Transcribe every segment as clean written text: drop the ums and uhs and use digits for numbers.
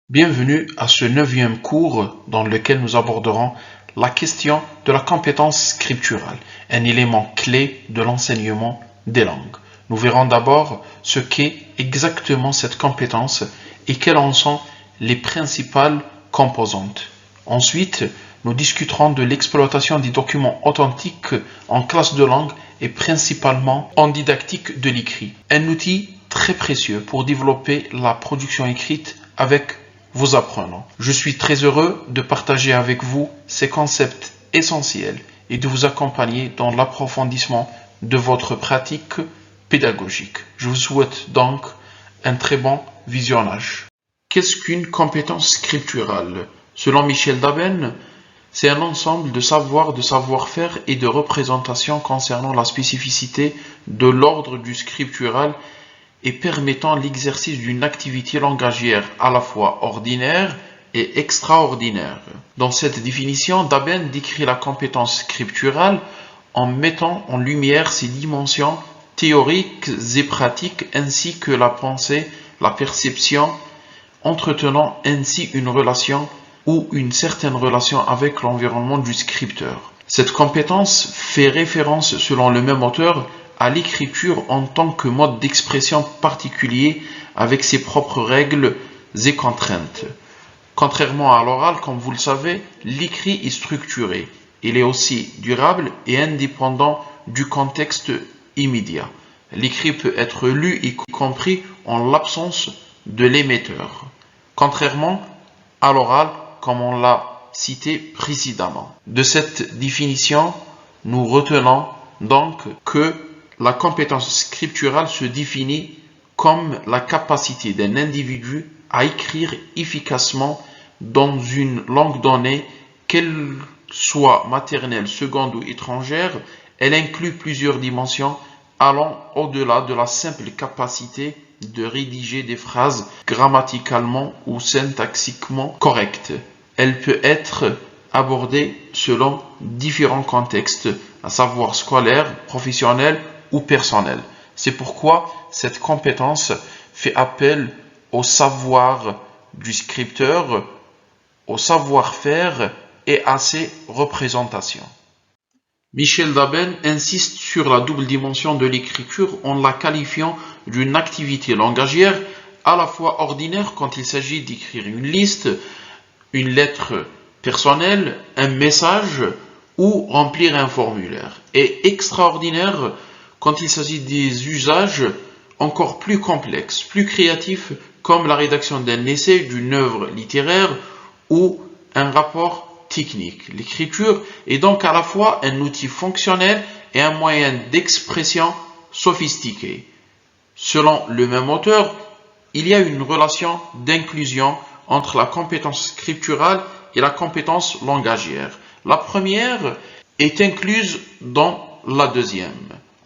Bienvenue à ce 9e cours dans lequel nous aborderons la question de la compétence scripturale, un élément clé de l'enseignement des langues. Nous verrons d'abord ce qu'est exactement cette compétence et quelles en sont les principales composantes. Ensuite, nous discuterons de l'exploitation des documents authentiques en classe de langue et principalement en didactique de l'écrit, un outil très précieux pour développer la production écrite avec vos apprenants. Je suis très heureux de partager avec vous ces concepts essentiels et de vous accompagner dans l'approfondissement de votre pratique pédagogique. Je vous souhaite donc un très bon visionnage. Qu'est-ce qu'une compétence scripturale? Selon Michel Daben, c'est un ensemble de savoir, de savoir-faire et de représentations concernant la spécificité de l'ordre du scriptural et permettant l'exercice d'une activité langagière à la fois ordinaire et extraordinaire. Dans cette définition, Daben décrit la compétence scripturale en mettant en lumière ses dimensions théoriques et pratiques ainsi que la pensée, la perception, entretenant ainsi une relation ou une certaine relation avec l'environnement du scripteur. Cette compétence fait référence, selon le même auteur, à l'écriture en tant que mode d'expression particulier avec ses propres règles et contraintes. Contrairement à l'oral, comme vous le savez, l'écrit est structuré. Il est aussi durable et indépendant du contexte immédiat. L'écrit peut être lu et compris en l'absence de l'émetteur. Contrairement à l'oral, comme on l'a cité précédemment. De cette définition, nous retenons donc que la compétence scripturale se définit comme la capacité d'un individu à écrire efficacement dans une langue donnée, qu'elle soit maternelle, seconde ou étrangère. Elle inclut plusieurs dimensions allant au-delà de la simple capacité de rédiger des phrases grammaticalement ou syntaxiquement correctes. Elle peut être abordée selon différents contextes, à savoir scolaire, professionnel ou personnel. C'est pourquoi cette compétence fait appel au savoir du scripteur, au savoir-faire et à ses représentations. Michel Daben insiste sur la double dimension de l'écriture en la qualifiant d'une activité langagière à la fois ordinaire quand il s'agit d'écrire une liste, une lettre personnelle, un message ou remplir un formulaire, et extraordinaire quand il s'agit des usages encore plus complexes, plus créatifs, comme la rédaction d'un essai, d'une œuvre littéraire ou un rapport technique. L'écriture est donc à la fois un outil fonctionnel et un moyen d'expression sophistiqué. Selon le même auteur, il y a une relation d'inclusion entre la compétence scripturale et la compétence langagière. La première est incluse dans la deuxième.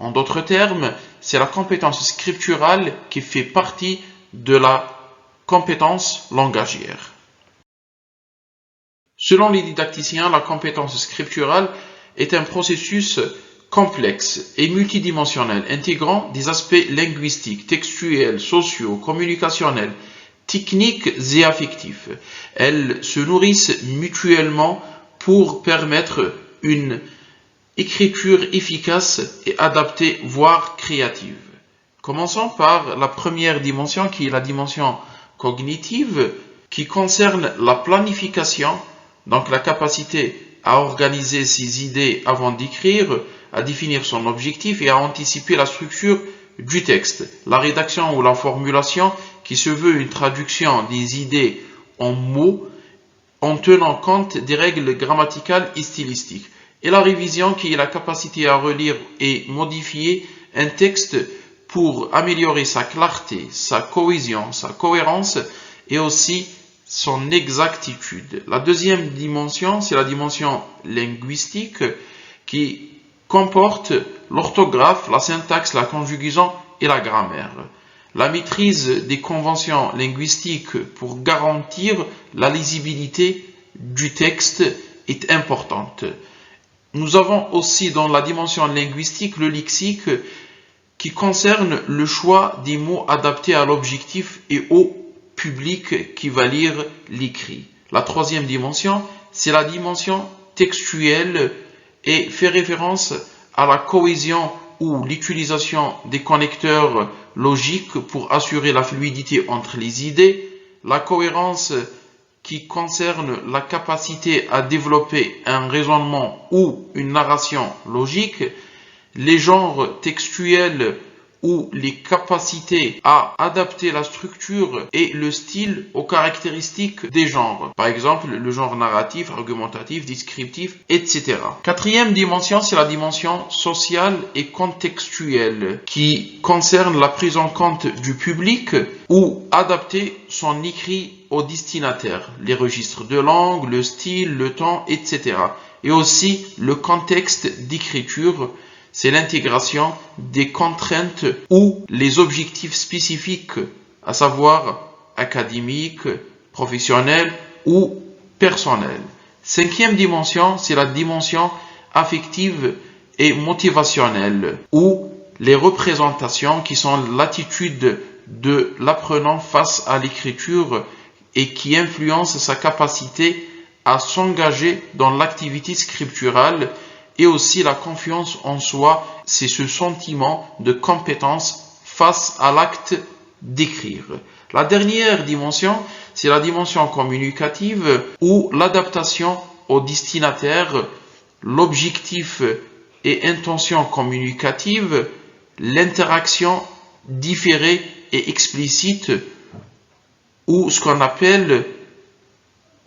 En d'autres termes, c'est la compétence scripturale qui fait partie de la compétence langagière. Selon les didacticiens, la compétence scripturale est un processus complexe et multidimensionnel, intégrant des aspects linguistiques, textuels, sociaux, communicationnels, techniques et affectifs. Elles se nourrissent mutuellement pour permettre une écriture efficace et adaptée, voire créative. Commençons par la première dimension qui est la dimension cognitive, qui concerne la planification, donc la capacité à organiser ses idées avant d'écrire, à définir son objectif et à anticiper la structure du texte. La rédaction ou la formulation qui se veut une traduction des idées en mots en tenant compte des règles grammaticales et stylistiques. Et la révision qui est la capacité à relire et modifier un texte pour améliorer sa clarté, sa cohésion, sa cohérence et aussi son exactitude. La deuxième dimension, c'est la dimension linguistique qui comporte l'orthographe, la syntaxe, la conjugaison et la grammaire. La maîtrise des conventions linguistiques pour garantir la lisibilité du texte est importante. Nous avons aussi dans la dimension linguistique le lexique qui concerne le choix des mots adaptés à l'objectif et au public qui va lire l'écrit. La troisième dimension, c'est la dimension textuelle et fait référence à la cohésion ou l'utilisation des connecteurs logiques pour assurer la fluidité entre les idées, la cohérence qui concerne la capacité à développer un raisonnement ou une narration logique, les genres textuels ou les capacités à adapter la structure et le style aux caractéristiques des genres. Par exemple, le genre narratif, argumentatif, descriptif, etc. Quatrième dimension, c'est la dimension sociale et contextuelle qui concerne la prise en compte du public ou adapter son écrit au destinataire, les registres de langue, le style, le temps, etc. Et aussi le contexte d'écriture. C'est l'intégration des contraintes ou les objectifs spécifiques, à savoir académiques, professionnels ou personnels. Cinquième dimension, c'est la dimension affective et motivationnelle, ou les représentations qui sont l'attitude de l'apprenant face à l'écriture et qui influencent sa capacité à s'engager dans l'activité scripturale. Et aussi la confiance en soi, c'est ce sentiment de compétence face à l'acte d'écrire. La dernière dimension, c'est la dimension communicative ou l'adaptation au destinataire, l'objectif et intention communicative, l'interaction différée et explicite ou ce qu'on appelle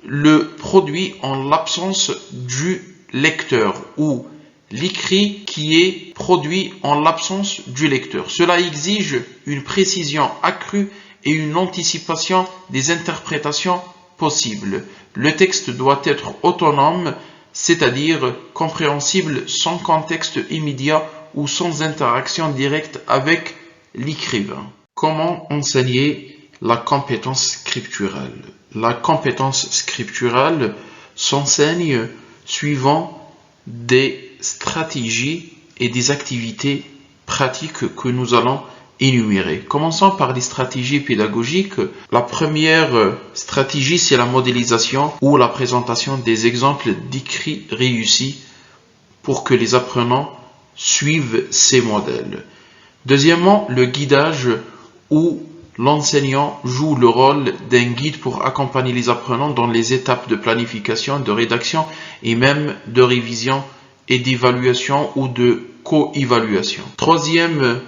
le produit en l'absence du lecteur ou l'écrit qui est produit en l'absence du lecteur. Cela exige une précision accrue et une anticipation des interprétations possibles. Le texte doit être autonome, c'est-à-dire compréhensible sans contexte immédiat ou sans interaction directe avec l'écrivain. Comment enseigner la compétence scripturale? La compétence scripturale s'enseigne suivant des stratégies et des activités pratiques que nous allons énumérer. Commençons par les stratégies pédagogiques. La première stratégie, c'est la modélisation ou la présentation des exemples d'écrits réussis pour que les apprenants suivent ces modèles. Deuxièmement, le guidage où l'enseignant joue le rôle d'un guide pour accompagner les apprenants dans les étapes de planification, de rédaction et même de révision et d'évaluation ou de co-évaluation. Troisième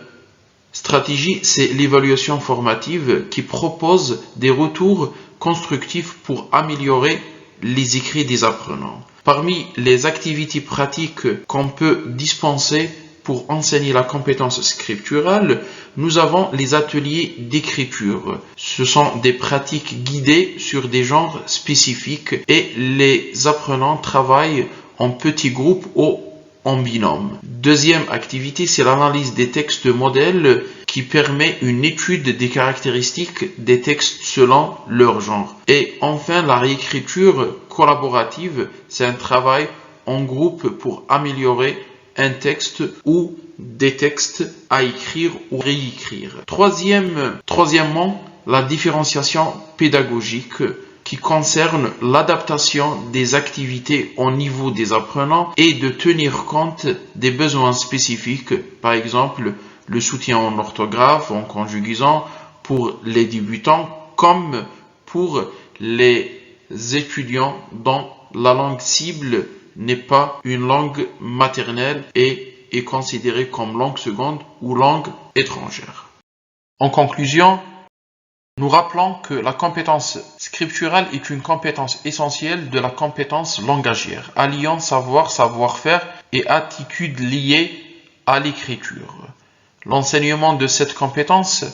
stratégie, c'est l'évaluation formative qui propose des retours constructifs pour améliorer les écrits des apprenants. Parmi les activités pratiques qu'on peut dispenser pour enseigner la compétence scripturale, nous avons les ateliers d'écriture. Ce sont des pratiques guidées sur des genres spécifiques et les apprenants travaillent en petits groupes ou en binôme. Deuxième activité, c'est l'analyse des textes modèles qui permet une étude des caractéristiques des textes selon leur genre. Et enfin, la réécriture collaborative, c'est un travail en groupe pour améliorer un texte ou des textes à écrire ou réécrire. Troisièmement, la différenciation pédagogique qui concerne l'adaptation des activités au niveau des apprenants et de tenir compte des besoins spécifiques, par exemple le soutien en orthographe, en conjugaison pour les débutants comme pour les étudiants dont la langue cible n'est pas une langue maternelle et est considérée comme langue seconde ou langue étrangère. En conclusion, nous rappelons que la compétence scripturale est une compétence essentielle de la compétence langagière, alliant savoir, savoir-faire et attitudes liées à l'écriture. L'enseignement de cette compétence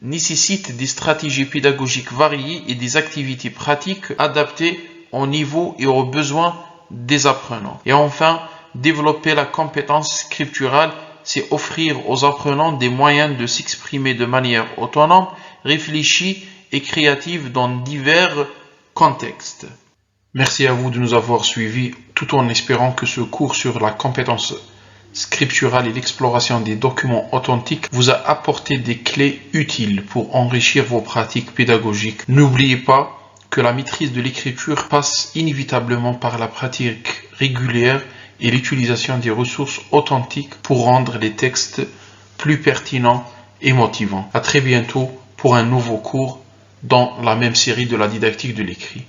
nécessite des stratégies pédagogiques variées et des activités pratiques adaptées au niveau et aux besoins des apprenants. Et enfin, développer la compétence scripturale, c'est offrir aux apprenants des moyens de s'exprimer de manière autonome, réfléchie et créative dans divers contextes. Merci à vous de nous avoir suivis, tout en espérant que ce cours sur la compétence scripturale et l'exploration des documents authentiques vous a apporté des clés utiles pour enrichir vos pratiques pédagogiques. N'oubliez pas que la maîtrise de l'écriture passe inévitablement par la pratique régulière et l'utilisation des ressources authentiques pour rendre les textes plus pertinents et motivants. À très bientôt pour un nouveau cours dans la même série de la didactique de l'écrit.